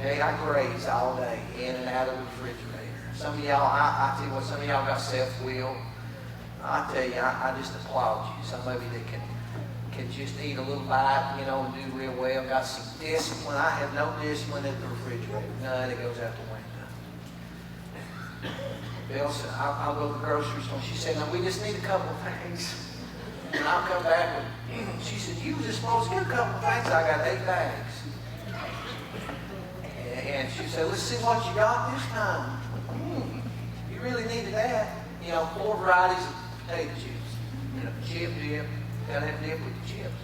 Okay, I graze all day, in and out of the refrigerator. Some of y'all, I tell you what, some of y'all got self-will. I tell you, I just applaud you. Some of you that can just eat a little bite, you know, and do real well. Got some discipline. I have no discipline at the refrigerator. None, it goes out the window. Bill said, I'll go to the grocery store. She said, no, we just need a couple of things. And I'll come back with, she said, you were just supposed to get a couple of things. I got 8 bags. And she said, let's see what you got this time. You really needed that. You know, 4 varieties of potato chips. You know, chip dip. Gotta have dip with the chips.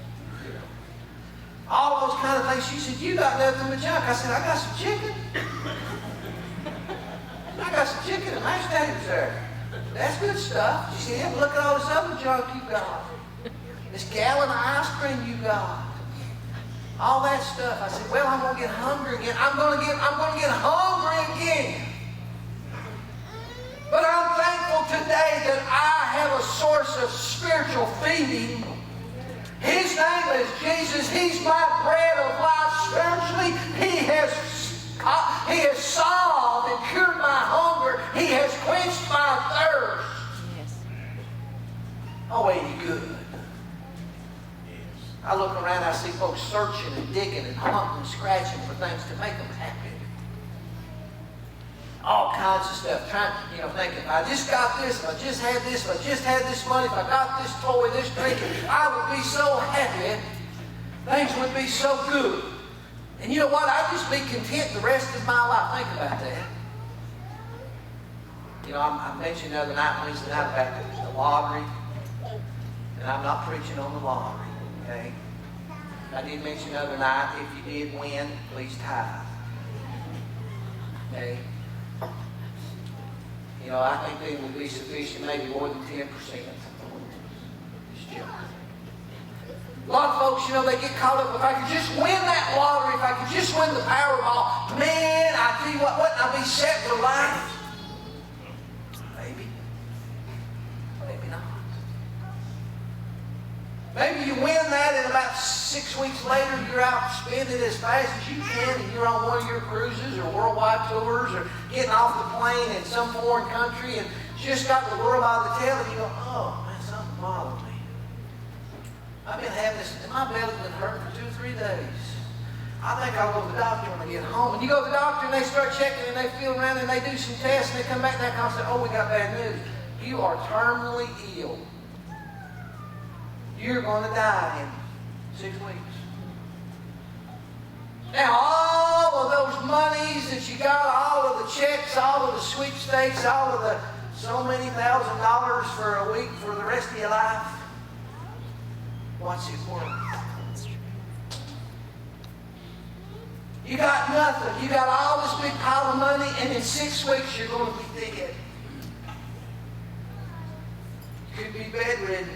You know. All those kind of things. She said, you got nothing but junk. I said, I got some chicken. I got some chicken and mashed potatoes there. That's good stuff. She said, yeah, but look at all this other junk you got. This gallon of ice cream you got. All that stuff. I said, well, I'm gonna get hungry again. I'm gonna get hungry again. But I'm thankful today that I have a source of spiritual feeding. His name is Jesus. He's my bread of life spiritually. He has solved and cured my hunger. He has quenched my thirst. Yes. Oh, ain't he good? I look around, I see folks searching and digging and hunting and scratching for things to make them happy. All kinds of stuff. Trying, you know, thinking, if I just got this, if I just had this, if I just had this money, if I got this toy, this drink, I would be so happy. Things would be so good. And you know what? I'd just be content the rest of my life. Think about that. You know, I mentioned the other night, Wednesday night, about the lottery. And I'm not preaching on the lottery. Okay? I did mention the other night, if you did win, please tithe. Okay? You know, I think they would be sufficient, maybe more than 10%. Just joking. A lot of folks, you know, they get caught up, if I could just win that lottery, if I could just win the Powerball, man, I tell you what, wouldn't I be set for life? Maybe. Maybe not. Maybe you win that and about 6 weeks later you're out spending as fast as you can and you're on one of your cruises or worldwide tours or getting off the plane in some foreign country and just got the world by the tail and you go, oh man, something bothered me. I've been having this, my belly's been hurting for 2 or 3 days. I think I'll go to the doctor when I get home. And you go to the doctor and they start checking and they feel around and they do some tests and they come back and they say, oh, we got bad news. You are terminally ill. You're going to die in 6 weeks. Now, all of those monies that you got, all of the checks, all of the sweepstakes, all of the so many $1,000s for a week for the rest of your life, what's it worth? You got nothing. You got all this big pile of money, and in 6 weeks you're going to be dead. You could be bedridden.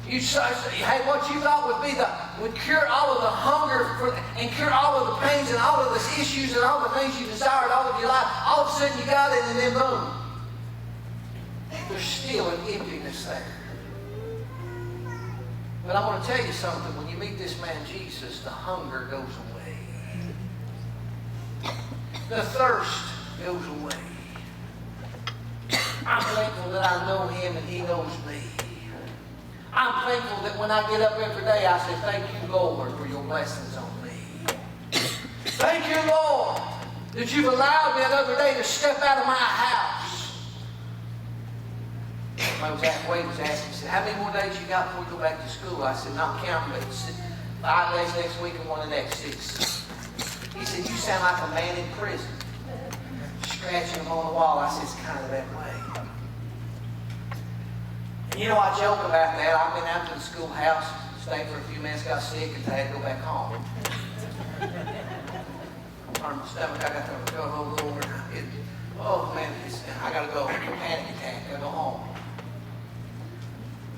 You say, hey, what you thought would cure all of the hunger and cure all of the pains and all of the issues and all the things you desired all of your life, all of a sudden you got it and then boom. There's still an emptiness there. But I'm going to tell you something. When you meet this man Jesus, the hunger goes away. The thirst goes away. I'm thankful that I know him and he knows me. I'm thankful that when I get up every day, I say, thank you, Lord, for your blessings on me. Thank you, Lord, that you've allowed me another day to step out of my house. Wade was asking, he said, how many more days you got before you go back to school? I said, not counting, but 5 days next week and 1 the next 6. He said, you sound like a man in prison. Scratching him on the wall. I said, it's kind of that way. And you know, I joke about that. I've been out to the schoolhouse, stayed for a few minutes, got sick, and had to go back home. Turned my stomach, I got to go over. Oh man, I got to go. Panic attack, I got to go home.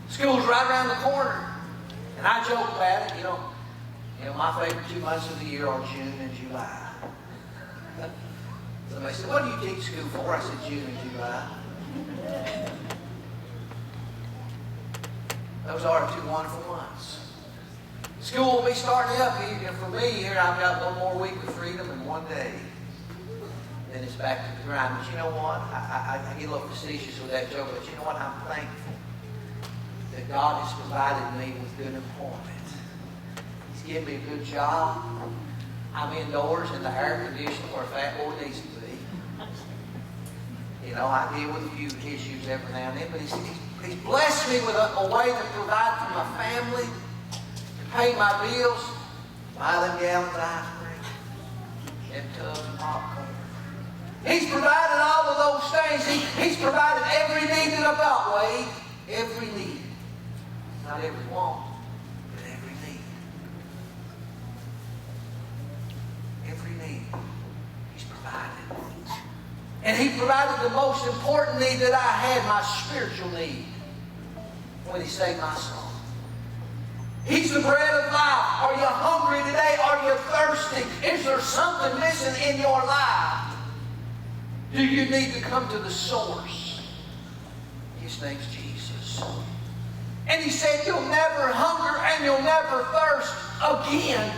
School's right around the corner. And I joke about it, you know, my favorite 2 months of the year are June and July. Somebody said, what do you teach school for? I said, June and July. Those are 2 wonderful months. School will be starting up here. For me, here I've got one more week of freedom and one day. Then it's back to the grind. But you know what? I get a little facetious with that joke, but you know what? I'm thankful that God has provided me with good employment. He's given me a good job. I'm indoors in the air conditioner where a fat boy needs to be. You know, I deal with a few issues every now and then, but He's blessed me with a way to provide for my family, to pay my bills, buy them gallons of ice cream, and tubs of popcorn. He's provided all of those things. He's provided every need that I've got, Wade. Every need. Not every want, but every need. Every need. He's provided. And He provided the most important need that I had, my spiritual need, when He saved my soul. He's the bread of life. Are you hungry today? Are you thirsty? Is there something missing in your life? Do you need to come to the source? His name's Jesus. And He said, you'll never hunger and you'll never thirst again